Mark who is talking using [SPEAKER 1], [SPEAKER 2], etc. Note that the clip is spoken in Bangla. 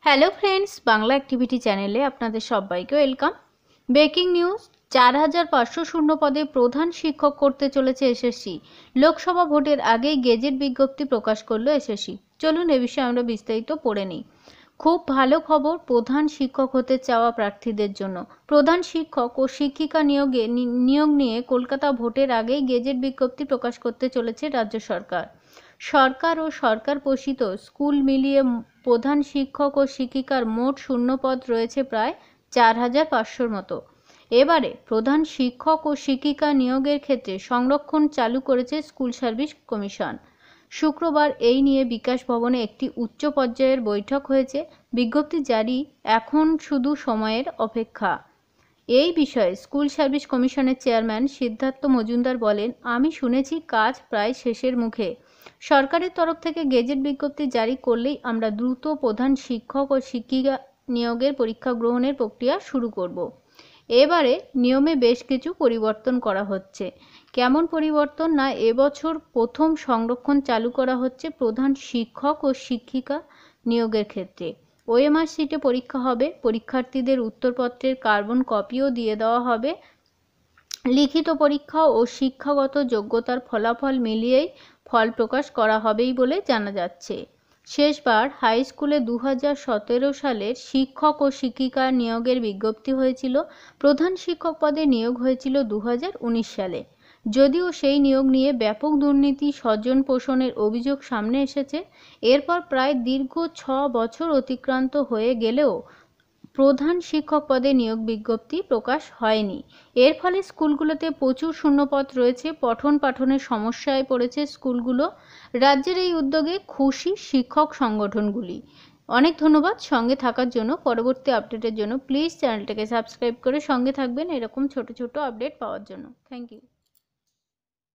[SPEAKER 1] হ্যালো ফ্রেন্ডস, বাংলা অ্যাক্টিভিটি চ্যানেলে আপনাদের সবাইকে ওয়েলকাম। ব্রেকিং নিউজ, 4500 শূন্য পদে প্রধান শিক্ষক করতে চলেছে এসএসসি। লোকসভা ভোটের আগেই গেজেট বিজ্ঞপ্তি প্রকাশ করলো এসএসসি। চলুন এ বিষয়ে আমরা বিস্তারিত পড়ে নিই। খুব ভালো খবর প্রধান শিক্ষক হতে চাওয়া প্রার্থীদের জন্য। প্রধান শিক্ষক ও শিক্ষিকা নিয়োগ নিয়ে কলকাতা ভোটের আগেই গেজেট বিজ্ঞপ্তি প্রকাশ করতে চলেছে রাজ্য সরকার। সরকার ও সরকার পোষিত স্কুল মিলিয়ে প্রধান শিক্ষক ও শিক্ষিকার মোট শূন্যপদ রয়েছে প্রায় 4500 মতো। এবারে প্রধান শিক্ষক ও শিক্ষিকা নিয়োগের ক্ষেত্রে সংরক্ষণ চালু করেছে স্কুল সার্ভিস কমিশন। শুক্রবার এই নিয়ে বিকাশ ভবনে একটি উচ্চ পর্যায়ের বৈঠক হয়েছে। বিজ্ঞপ্তি জারি এখন শুধু সময়ের অপেক্ষা। এই বিষয়ে স্কুল সার্ভিস কমিশনের চেয়ারম্যান সিদ্ধার্থ মজুমদার বলেন, আমি শুনেছি কাজ প্রায় শেষের মুখে। সরকারের তরফ থেকে গেজেট বিজ্ঞপ্তি জারি করলেই আমরা দ্রুত প্রধান শিক্ষক ও শিক্ষিকা নিয়োগের পরীক্ষা গ্রহণের প্রক্রিয়া শুরু করব। এবারে নিয়মে বেশ কিছু পরিবর্তন করা হচ্ছে। কেমন পরিবর্তন না, এবছর প্রথম সংরক্ষণ চালু করা হচ্ছে প্রধান শিক্ষক ও শিক্ষিকা নিয়োগের ক্ষেত্রে। ওএমআর শিটে পরীক্ষা হবে, পরীক্ষার্থীদের উত্তরপত্রের কার্বন কপিও দিয়ে দেওয়া হবে। লিখিত পরীক্ষা ও শিক্ষাগত যোগ্যতার ফলাফল মিলিয়েই ফল প্রকাশ করা হবেই বলে জানা যাচ্ছে। শেষবার হাই স্কুলে 2017 সালের শিক্ষক ও শিক্ষিকা নিয়োগের বিজ্ঞপ্তি হয়েছিল। প্রধান শিক্ষক পদে নিয়োগ হয়েছিল 2019 সালে। যদিও সেই নিয়োগ নিয়ে ব্যাপক দুর্নীতি, স্বজন পোষণের অভিযোগ সামনে এসেছে। এরপর প্রায় দীর্ঘ 6 বছর অতিক্রান্ত হয়ে গেলেও প্রধান শিক্ষক পদে নিয়োগ বিজ্ঞপ্তি প্রকাশ হয়নি। এর ফলে স্কুলগুলোতে প্রচুর শূন্যপদ রয়েছে। পঠন পাঠনের সমস্যায় পড়েছে স্কুলগুলো। রাজ্যের এই উদ্যোগে খুশি শিক্ষক সংগঠনগুলি। অনেক ধন্যবাদ সঙ্গে থাকার জন্য। পরবর্তী আপডেটের জন্য প্লিজ চ্যানেলটাকে সাবস্ক্রাইব করে সঙ্গে থাকবেন এরকম ছোট ছোট আপডেট পাওয়ার জন্য। Thank you.